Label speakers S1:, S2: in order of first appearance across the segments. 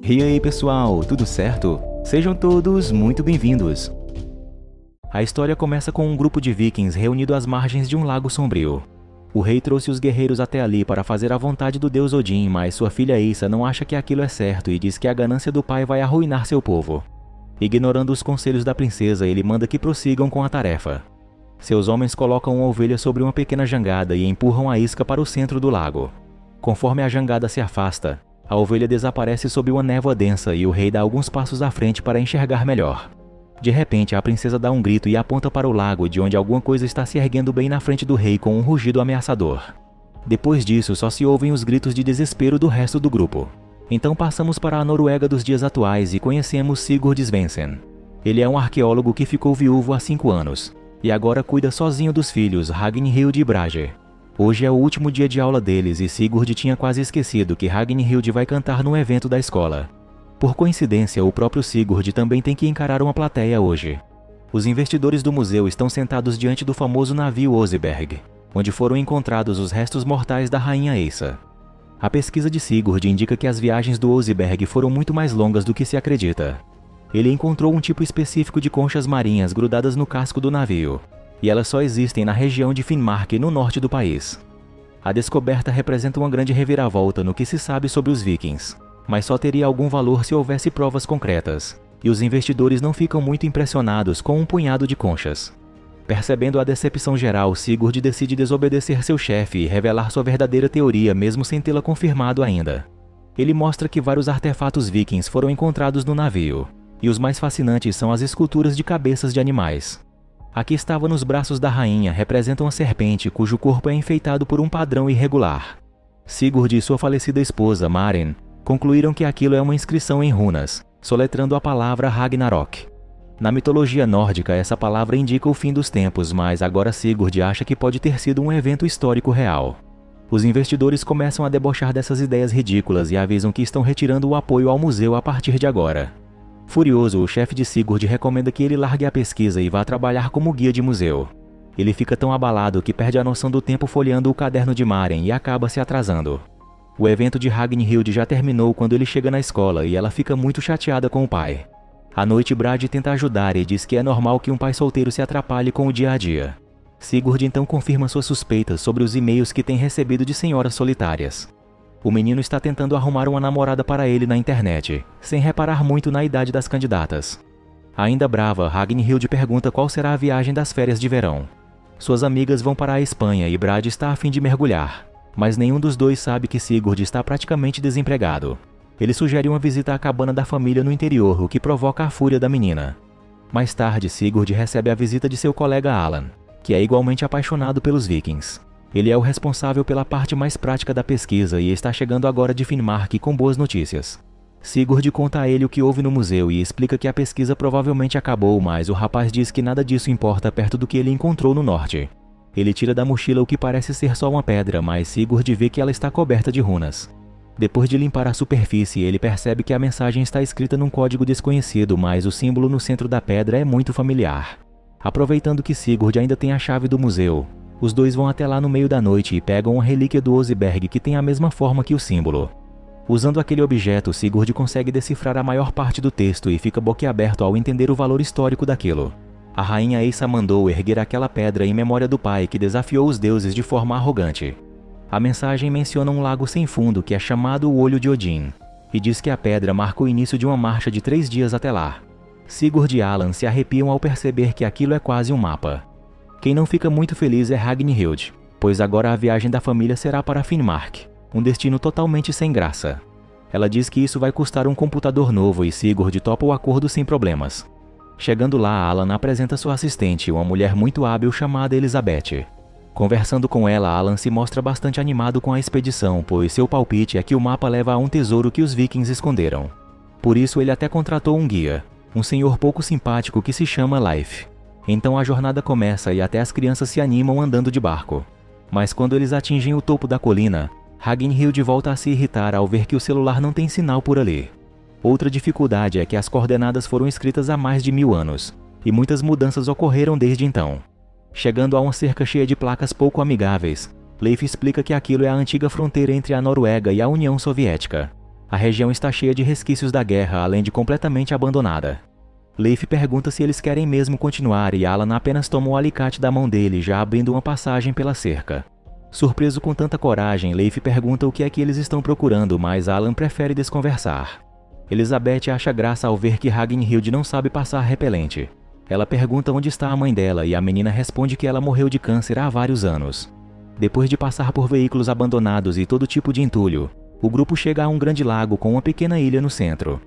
S1: E aí pessoal, tudo certo? Sejam todos muito bem-vindos! A história começa com um grupo de vikings reunido às margens de um lago sombrio. O rei trouxe os guerreiros até ali para fazer a vontade do deus Odin, mas sua filha Issa não acha que aquilo é certo e diz que a ganância do pai vai arruinar seu povo. Ignorando os conselhos da princesa, ele manda que prossigam com a tarefa. Seus homens colocam uma ovelha sobre uma pequena jangada e empurram a isca para o centro do lago. Conforme a jangada se afasta, a ovelha desaparece sob uma névoa densa e o rei dá alguns passos à frente para enxergar melhor. De repente, a princesa dá um grito e aponta para o lago, de onde alguma coisa está se erguendo bem na frente do rei com um rugido ameaçador. Depois disso, só se ouvem os gritos de desespero do resto do grupo. Então passamos para a Noruega dos dias atuais e conhecemos Sigurd Svendsen. Ele é um arqueólogo que ficou viúvo há 5 anos, e agora cuida sozinho dos filhos Ragnhild e Brage. Hoje é o último dia de aula deles e Sigurd tinha quase esquecido que Ragnhild vai cantar no evento da escola. Por coincidência, o próprio Sigurd também tem que encarar uma plateia hoje. Os investidores do museu estão sentados diante do famoso navio Oseberg, onde foram encontrados os restos mortais da rainha Issa. A pesquisa de Sigurd indica que as viagens do Oseberg foram muito mais longas do que se acredita. Ele encontrou um tipo específico de conchas marinhas grudadas no casco do navio, e elas só existem na região de Finnmark, no norte do país. A descoberta representa uma grande reviravolta no que se sabe sobre os vikings, mas só teria algum valor se houvesse provas concretas, e os investidores não ficam muito impressionados com um punhado de conchas. Percebendo a decepção geral, Sigurd decide desobedecer seu chefe e revelar sua verdadeira teoria mesmo sem tê-la confirmado ainda. Ele mostra que vários artefatos vikings foram encontrados no navio, e os mais fascinantes são as esculturas de cabeças de animais. A que estava nos braços da rainha representa uma serpente cujo corpo é enfeitado por um padrão irregular. Sigurd e sua falecida esposa, Maren, concluíram que aquilo é uma inscrição em runas, soletrando a palavra Ragnarok. Na mitologia nórdica, essa palavra indica o fim dos tempos, mas agora Sigurd acha que pode ter sido um evento histórico real. Os investidores começam a debochar dessas ideias ridículas e avisam que estão retirando o apoio ao museu a partir de agora. Furioso, o chefe de Sigurd recomenda que ele largue a pesquisa e vá trabalhar como guia de museu. Ele fica tão abalado que perde a noção do tempo folheando o caderno de Maren e acaba se atrasando. O evento de Ragnhild já terminou quando ele chega na escola e ela fica muito chateada com o pai. À noite, Brage tenta ajudar e diz que é normal que um pai solteiro se atrapalhe com o dia a dia. Sigurd então confirma suas suspeitas sobre os e-mails que tem recebido de senhoras solitárias. O menino está tentando arrumar uma namorada para ele na internet, sem reparar muito na idade das candidatas. Ainda brava, Ragnhild pergunta qual será a viagem das férias de verão. Suas amigas vão para a Espanha e Brage está a fim de mergulhar, mas nenhum dos dois sabe que Sigurd está praticamente desempregado. Ele sugere uma visita à cabana da família no interior, o que provoca a fúria da menina. Mais tarde, Sigurd recebe a visita de seu colega Alan, que é igualmente apaixonado pelos vikings. Ele é o responsável pela parte mais prática da pesquisa e está chegando agora de Finnmark com boas notícias. Sigurd conta a ele o que houve no museu e explica que a pesquisa provavelmente acabou, mas o rapaz diz que nada disso importa perto do que ele encontrou no norte. Ele tira da mochila o que parece ser só uma pedra, mas Sigurd vê que ela está coberta de runas. Depois de limpar a superfície, ele percebe que a mensagem está escrita num código desconhecido, mas o símbolo no centro da pedra é muito familiar. Aproveitando que Sigurd ainda tem a chave do museu, os dois vão até lá no meio da noite e pegam uma relíquia do Oseberg que tem a mesma forma que o símbolo. Usando aquele objeto, Sigurd consegue decifrar a maior parte do texto e fica boquiaberto ao entender o valor histórico daquilo. A rainha Issa mandou erguer aquela pedra em memória do pai que desafiou os deuses de forma arrogante. A mensagem menciona um lago sem fundo que é chamado o Olho de Odin, e diz que a pedra marca o início de uma marcha de 3 dias até lá. Sigurd e Alan se arrepiam ao perceber que aquilo é quase um mapa. Quem não fica muito feliz é Ragnhild, pois agora a viagem da família será para Finnmark, um destino totalmente sem graça. Ela diz que isso vai custar um computador novo e Sigurd topa o acordo sem problemas. Chegando lá, Alan apresenta sua assistente, uma mulher muito hábil chamada Elisabeth. Conversando com ela, Alan se mostra bastante animado com a expedição, pois seu palpite é que o mapa leva a um tesouro que os vikings esconderam. Por isso ele até contratou um guia, um senhor pouco simpático que se chama Leif. Então a jornada começa e até as crianças se animam andando de barco. Mas quando eles atingem o topo da colina, Ragnhild volta a se irritar ao ver que o celular não tem sinal por ali. Outra dificuldade é que as coordenadas foram escritas há mais de 1000 anos, e muitas mudanças ocorreram desde então. Chegando a uma cerca cheia de placas pouco amigáveis, Leif explica que aquilo é a antiga fronteira entre a Noruega e a União Soviética. A região está cheia de resquícios da guerra, além de completamente abandonada. Leif pergunta se eles querem mesmo continuar e Alan apenas toma o alicate da mão dele, já abrindo uma passagem pela cerca. Surpreso com tanta coragem, Leif pergunta o que é que eles estão procurando, mas Alan prefere desconversar. Elizabeth acha graça ao ver que Ragnhild não sabe passar repelente. Ela pergunta onde está a mãe dela e a menina responde que ela morreu de câncer há vários anos. Depois de passar por veículos abandonados e todo tipo de entulho, o grupo chega a um grande lago com uma pequena ilha no centro.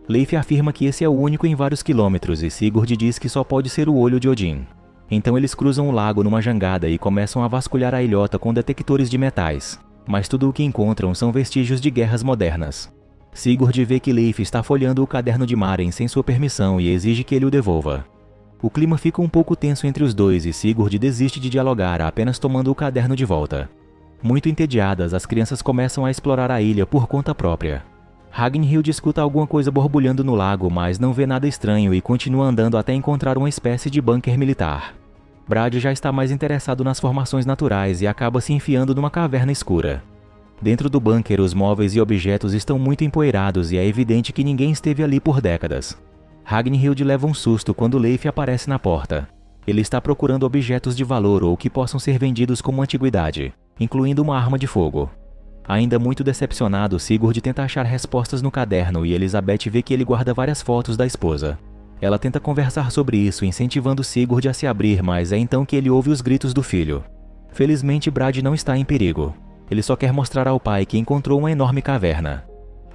S1: Leif afirma que esse é o único em vários quilômetros e Sigurd diz que só pode ser o olho de Odin. Então eles cruzam o lago numa jangada e começam a vasculhar a ilhota com detectores de metais. Mas tudo o que encontram são vestígios de guerras modernas. Sigurd vê que Leif está folheando o caderno de Maren sem sua permissão e exige que ele o devolva. O clima fica um pouco tenso entre os dois e Sigurd desiste de dialogar, apenas tomando o caderno de volta. Muito entediadas, as crianças começam a explorar a ilha por conta própria. Ragnhild escuta alguma coisa borbulhando no lago, mas não vê nada estranho e continua andando até encontrar uma espécie de bunker militar. Brad já está mais interessado nas formações naturais e acaba se enfiando numa caverna escura. Dentro do bunker, os móveis e objetos estão muito empoeirados e é evidente que ninguém esteve ali por décadas. Ragnhild leva um susto quando Leif aparece na porta. Ele está procurando objetos de valor ou que possam ser vendidos como antiguidade, incluindo uma arma de fogo. Ainda muito decepcionado, Sigurd tenta achar respostas no caderno e Elizabeth vê que ele guarda várias fotos da esposa. Ela tenta conversar sobre isso, incentivando Sigurd a se abrir, mas é então que ele ouve os gritos do filho. Felizmente, Brad não está em perigo. Ele só quer mostrar ao pai que encontrou uma enorme caverna.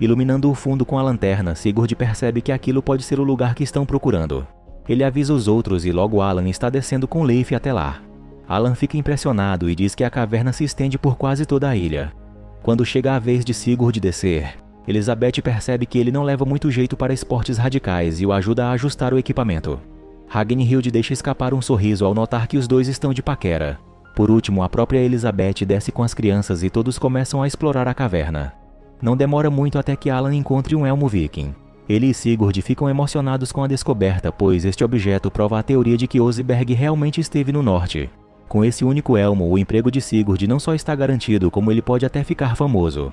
S1: Iluminando o fundo com a lanterna, Sigurd percebe que aquilo pode ser o lugar que estão procurando. Ele avisa os outros e logo Alan está descendo com Leif até lá. Alan fica impressionado e diz que a caverna se estende por quase toda a ilha. Quando chega a vez de Sigurd descer, Elizabeth percebe que ele não leva muito jeito para esportes radicais e o ajuda a ajustar o equipamento. Ragnhild deixa escapar um sorriso ao notar que os dois estão de paquera. Por último, a própria Elizabeth desce com as crianças e todos começam a explorar a caverna. Não demora muito até que Alan encontre um elmo viking. Ele e Sigurd ficam emocionados com a descoberta, pois este objeto prova a teoria de que Oseberg realmente esteve no norte. Com esse único elmo, o emprego de Sigurd não só está garantido, como ele pode até ficar famoso.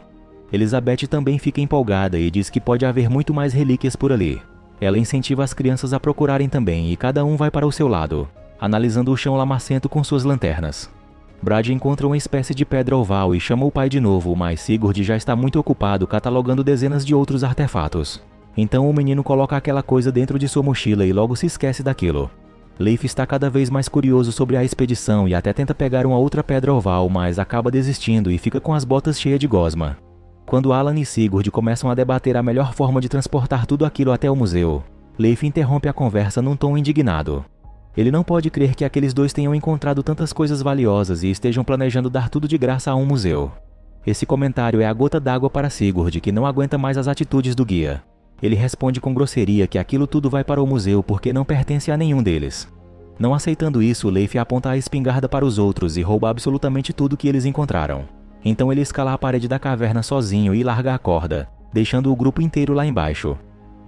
S1: Elizabeth também fica empolgada e diz que pode haver muito mais relíquias por ali. Ela incentiva as crianças a procurarem também e cada um vai para o seu lado, analisando o chão lamacento com suas lanternas. Brad encontra uma espécie de pedra oval e chama o pai de novo, mas Sigurd já está muito ocupado catalogando dezenas de outros artefatos. Então o menino coloca aquela coisa dentro de sua mochila e logo se esquece daquilo. Leif está cada vez mais curioso sobre a expedição e até tenta pegar uma outra pedra oval, mas acaba desistindo e fica com as botas cheias de gosma. Quando Alan e Sigurd começam a debater a melhor forma de transportar tudo aquilo até o museu, Leif interrompe a conversa num tom indignado. Ele não pode crer que aqueles dois tenham encontrado tantas coisas valiosas e estejam planejando dar tudo de graça a um museu. Esse comentário é a gota d'água para Sigurd, que não aguenta mais as atitudes do guia. Ele responde com grosseria que aquilo tudo vai para o museu porque não pertence a nenhum deles. Não aceitando isso, Leif aponta a espingarda para os outros e rouba absolutamente tudo que eles encontraram. Então ele escala a parede da caverna sozinho e larga a corda, deixando o grupo inteiro lá embaixo.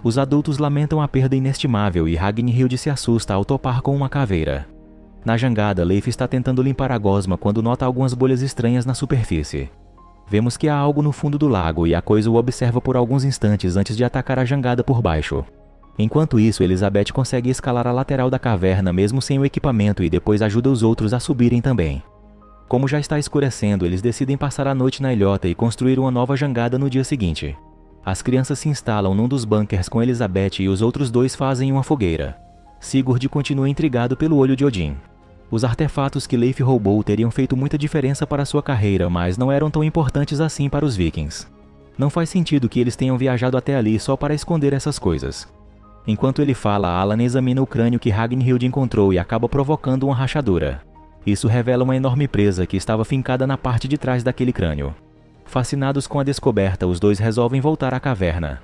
S1: Os adultos lamentam a perda inestimável e Ragnhild se assusta ao topar com uma caveira. Na jangada, Leif está tentando limpar a gosma quando nota algumas bolhas estranhas na superfície. Vemos que há algo no fundo do lago e a coisa o observa por alguns instantes antes de atacar a jangada por baixo. Enquanto isso, Elizabeth consegue escalar a lateral da caverna mesmo sem o equipamento e depois ajuda os outros a subirem também. Como já está escurecendo, eles decidem passar a noite na ilhota e construir uma nova jangada no dia seguinte. As crianças se instalam num dos bunkers com Elizabeth e os outros dois fazem uma fogueira. Sigurd continua intrigado pelo olho de Odin. Os artefatos que Leif roubou teriam feito muita diferença para sua carreira, mas não eram tão importantes assim para os vikings. Não faz sentido que eles tenham viajado até ali só para esconder essas coisas. Enquanto ele fala, Alan examina o crânio que Ragnhild encontrou e acaba provocando uma rachadura. Isso revela uma enorme presa que estava fincada na parte de trás daquele crânio. Fascinados com a descoberta, os dois resolvem voltar à caverna.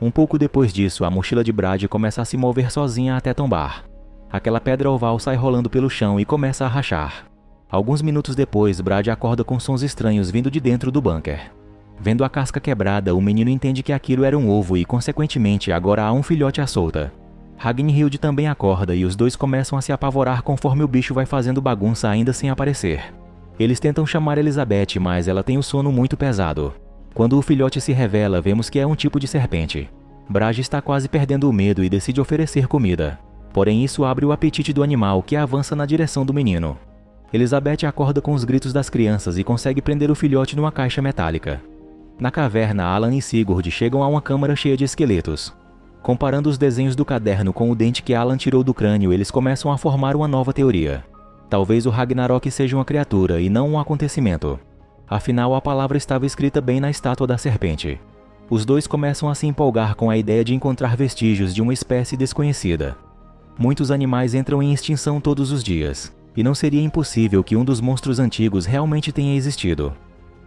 S1: Um pouco depois disso, a mochila de Brad começa a se mover sozinha até tombar. Aquela pedra oval sai rolando pelo chão e começa a rachar. Alguns minutos depois, Brad acorda com sons estranhos vindo de dentro do bunker. Vendo a casca quebrada, o menino entende que aquilo era um ovo e, consequentemente, agora há um filhote à solta. Ragnhild também acorda e os dois começam a se apavorar conforme o bicho vai fazendo bagunça ainda sem aparecer. Eles tentam chamar Elizabeth, mas ela tem o sono muito pesado. Quando o filhote se revela, vemos que é um tipo de serpente. Brage está quase perdendo o medo e decide oferecer comida. Porém, isso abre o apetite do animal, que avança na direção do menino. Elizabeth acorda com os gritos das crianças e consegue prender o filhote numa caixa metálica. Na caverna, Alan e Sigurd chegam a uma câmara cheia de esqueletos. Comparando os desenhos do caderno com o dente que Alan tirou do crânio, eles começam a formar uma nova teoria. Talvez o Ragnarok seja uma criatura e não um acontecimento. Afinal, a palavra estava escrita bem na estátua da serpente. Os dois começam a se empolgar com a ideia de encontrar vestígios de uma espécie desconhecida. Muitos animais entram em extinção todos os dias, e não seria impossível que um dos monstros antigos realmente tenha existido.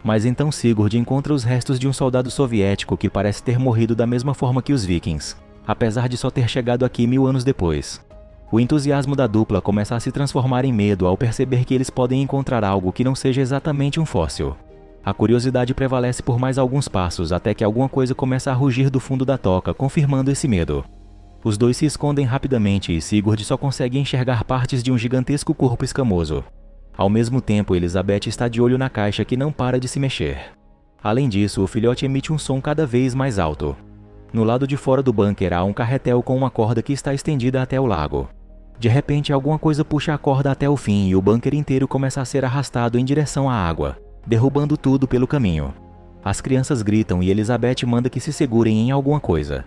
S1: Mas então Sigurd encontra os restos de um soldado soviético que parece ter morrido da mesma forma que os vikings, apesar de só ter chegado aqui 1000 anos depois. O entusiasmo da dupla começa a se transformar em medo ao perceber que eles podem encontrar algo que não seja exatamente um fóssil. A curiosidade prevalece por mais alguns passos até que alguma coisa começa a rugir do fundo da toca, confirmando esse medo. Os dois se escondem rapidamente e Sigurd só consegue enxergar partes de um gigantesco corpo escamoso. Ao mesmo tempo, Elizabeth está de olho na caixa que não para de se mexer. Além disso, o filhote emite um som cada vez mais alto. No lado de fora do bunker há um carretel com uma corda que está estendida até o lago. De repente, alguma coisa puxa a corda até o fim e o bunker inteiro começa a ser arrastado em direção à água, derrubando tudo pelo caminho. As crianças gritam e Elizabeth manda que se segurem em alguma coisa.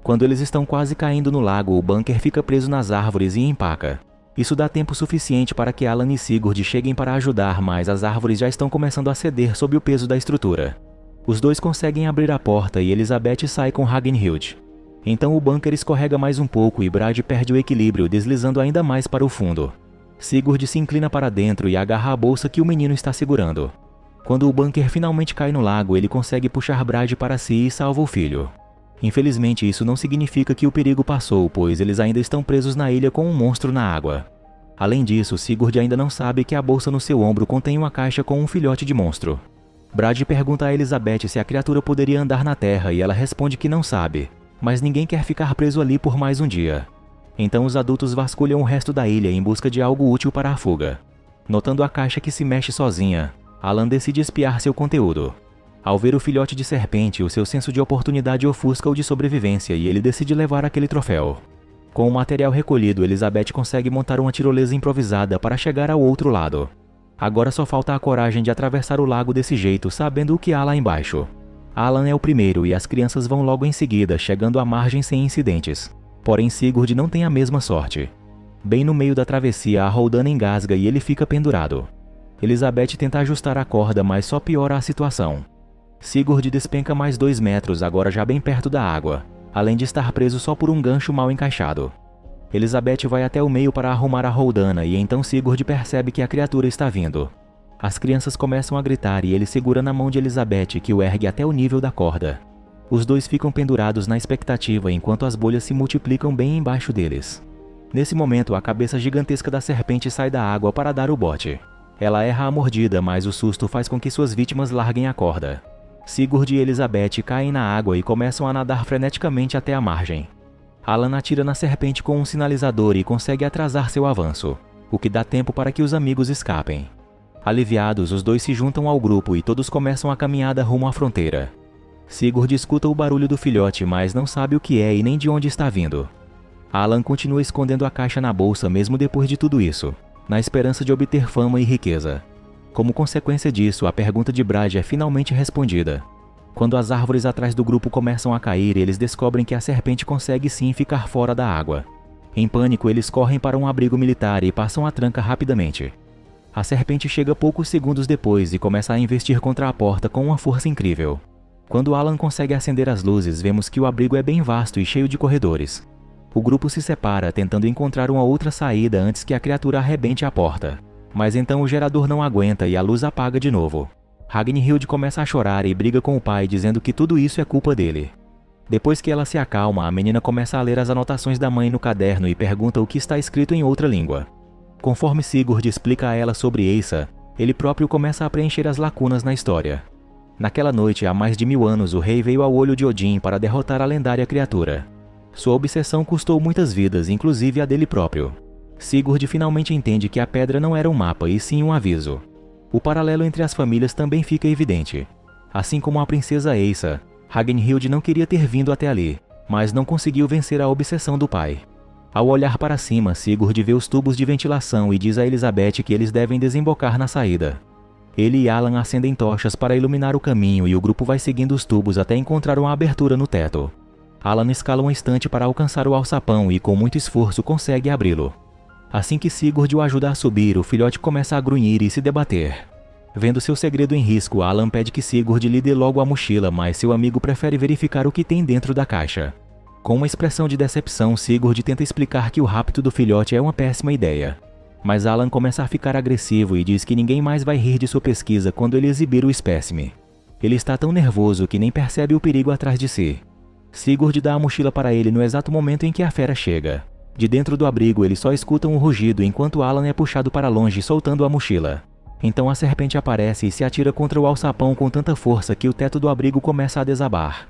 S1: Quando eles estão quase caindo no lago, o bunker fica preso nas árvores e empaca. Isso dá tempo suficiente para que Alan e Sigurd cheguem para ajudar, mas as árvores já estão começando a ceder sob o peso da estrutura. Os dois conseguem abrir a porta e Elizabeth sai com Ragnhild. Então o bunker escorrega mais um pouco e Brage perde o equilíbrio, deslizando ainda mais para o fundo. Sigurd se inclina para dentro e agarra a bolsa que o menino está segurando. Quando o bunker finalmente cai no lago, ele consegue puxar Brage para si e salva o filho. Infelizmente, isso não significa que o perigo passou, pois eles ainda estão presos na ilha com um monstro na água. Além disso, Sigurd ainda não sabe que a bolsa no seu ombro contém uma caixa com um filhote de monstro. Brage pergunta a Elizabeth se a criatura poderia andar na terra e ela responde que não sabe, mas ninguém quer ficar preso ali por mais um dia. Então os adultos vasculham o resto da ilha em busca de algo útil para a fuga. Notando a caixa que se mexe sozinha, Alan decide espiar seu conteúdo. Ao ver o filhote de serpente, o seu senso de oportunidade ofusca o de sobrevivência e ele decide levar aquele troféu. Com o material recolhido, Elizabeth consegue montar uma tirolesa improvisada para chegar ao outro lado. Agora só falta a coragem de atravessar o lago desse jeito, sabendo o que há lá embaixo. Alan é o primeiro e as crianças vão logo em seguida, chegando à margem sem incidentes. Porém, Sigurd não tem a mesma sorte. Bem no meio da travessia, a roldana engasga e ele fica pendurado. Elizabeth tenta ajustar a corda, mas só piora a situação. Sigurd despenca mais 2 metros, agora já bem perto da água, além de estar preso só por um gancho mal encaixado. Elizabeth vai até o meio para arrumar a roldana e então Sigurd percebe que a criatura está vindo. As crianças começam a gritar e ele segura na mão de Elizabeth, que o ergue até o nível da corda. Os dois ficam pendurados na expectativa enquanto as bolhas se multiplicam bem embaixo deles. Nesse momento, a cabeça gigantesca da serpente sai da água para dar o bote. Ela erra a mordida, mas o susto faz com que suas vítimas larguem a corda. Sigurd e Elizabeth caem na água e começam a nadar freneticamente até a margem. Alan atira na serpente com um sinalizador e consegue atrasar seu avanço, o que dá tempo para que os amigos escapem. Aliviados, os dois se juntam ao grupo e todos começam a caminhada rumo à fronteira. Sigurd escuta o barulho do filhote, mas não sabe o que é e nem de onde está vindo. Alan continua escondendo a caixa na bolsa mesmo depois de tudo isso, na esperança de obter fama e riqueza. Como consequência disso, a pergunta de Brage é finalmente respondida. Quando as árvores atrás do grupo começam a cair, eles descobrem que a serpente consegue sim ficar fora da água. Em pânico, eles correm para um abrigo militar e passam a tranca rapidamente. A serpente chega poucos segundos depois e começa a investir contra a porta com uma força incrível. Quando Alan consegue acender as luzes, vemos que o abrigo é bem vasto e cheio de corredores. O grupo se separa, tentando encontrar uma outra saída antes que a criatura arrebente a porta. Mas então o gerador não aguenta e a luz apaga de novo. Ragnhild começa a chorar e briga com o pai, dizendo que tudo isso é culpa dele. Depois que ela se acalma, a menina começa a ler as anotações da mãe no caderno e pergunta o que está escrito em outra língua. Conforme Sigurd explica a ela sobre Eisa, ele próprio começa a preencher as lacunas na história. Naquela noite, há mais de 1000 anos, o rei veio ao olho de Odin para derrotar a lendária criatura. Sua obsessão custou muitas vidas, inclusive a dele próprio. Sigurd finalmente entende que a pedra não era um mapa, e sim um aviso. O paralelo entre as famílias também fica evidente. Assim como a princesa Eisa, Ragnhild não queria ter vindo até ali, mas não conseguiu vencer a obsessão do pai. Ao olhar para cima, Sigurd vê os tubos de ventilação e diz a Elisabeth que eles devem desembocar na saída. Ele e Alan acendem tochas para iluminar o caminho e o grupo vai seguindo os tubos até encontrar uma abertura no teto. Alan escala um estante para alcançar o alçapão e com muito esforço consegue abri-lo. Assim que Sigurd o ajuda a subir, o filhote começa a grunhir e se debater. Vendo seu segredo em risco, Alan pede que Sigurd lhe dê logo a mochila, mas seu amigo prefere verificar o que tem dentro da caixa. Com uma expressão de decepção, Sigurd tenta explicar que o rapto do filhote é uma péssima ideia. Mas Alan começa a ficar agressivo e diz que ninguém mais vai rir de sua pesquisa quando ele exibir o espécime. Ele está tão nervoso que nem percebe o perigo atrás de si. Sigurd dá a mochila para ele no exato momento em que a fera chega. De dentro do abrigo, eles só escutam um rugido enquanto Alan é puxado para longe, soltando a mochila. Então a serpente aparece e se atira contra o alçapão com tanta força que o teto do abrigo começa a desabar.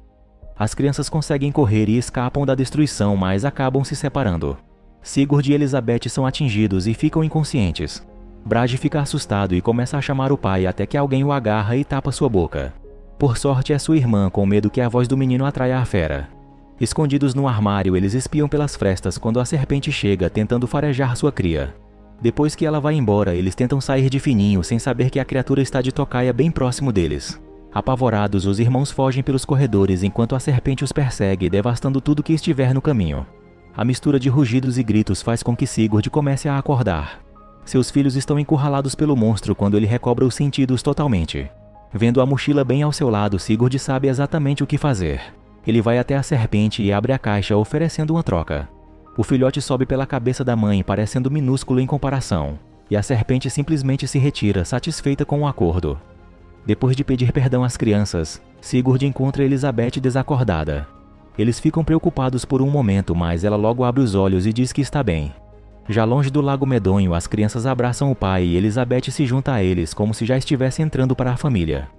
S1: As crianças conseguem correr e escapam da destruição, mas acabam se separando. Sigurd e Elisabeth são atingidos e ficam inconscientes. Brage fica assustado e começa a chamar o pai até que alguém o agarra e tapa sua boca. Por sorte é sua irmã, com medo que a voz do menino atraia a fera. Escondidos no armário, eles espiam pelas frestas quando a serpente chega, tentando farejar sua cria. Depois que ela vai embora, eles tentam sair de fininho, sem saber que a criatura está de tocaia bem próximo deles. Apavorados, os irmãos fogem pelos corredores enquanto a serpente os persegue, devastando tudo que estiver no caminho. A mistura de rugidos e gritos faz com que Sigurd comece a acordar. Seus filhos estão encurralados pelo monstro quando ele recobra os sentidos totalmente. Vendo a mochila bem ao seu lado, Sigurd sabe exatamente o que fazer. Ele vai até a serpente e abre a caixa, oferecendo uma troca. O filhote sobe pela cabeça da mãe, parecendo minúsculo em comparação, e a serpente simplesmente se retira, satisfeita com o acordo. Depois de pedir perdão às crianças, Sigurd encontra Elisabeth desacordada. Eles ficam preocupados por um momento, mas ela logo abre os olhos e diz que está bem. Já longe do Lago Medonho, as crianças abraçam o pai e Elisabeth se junta a eles como se já estivesse entrando para a família.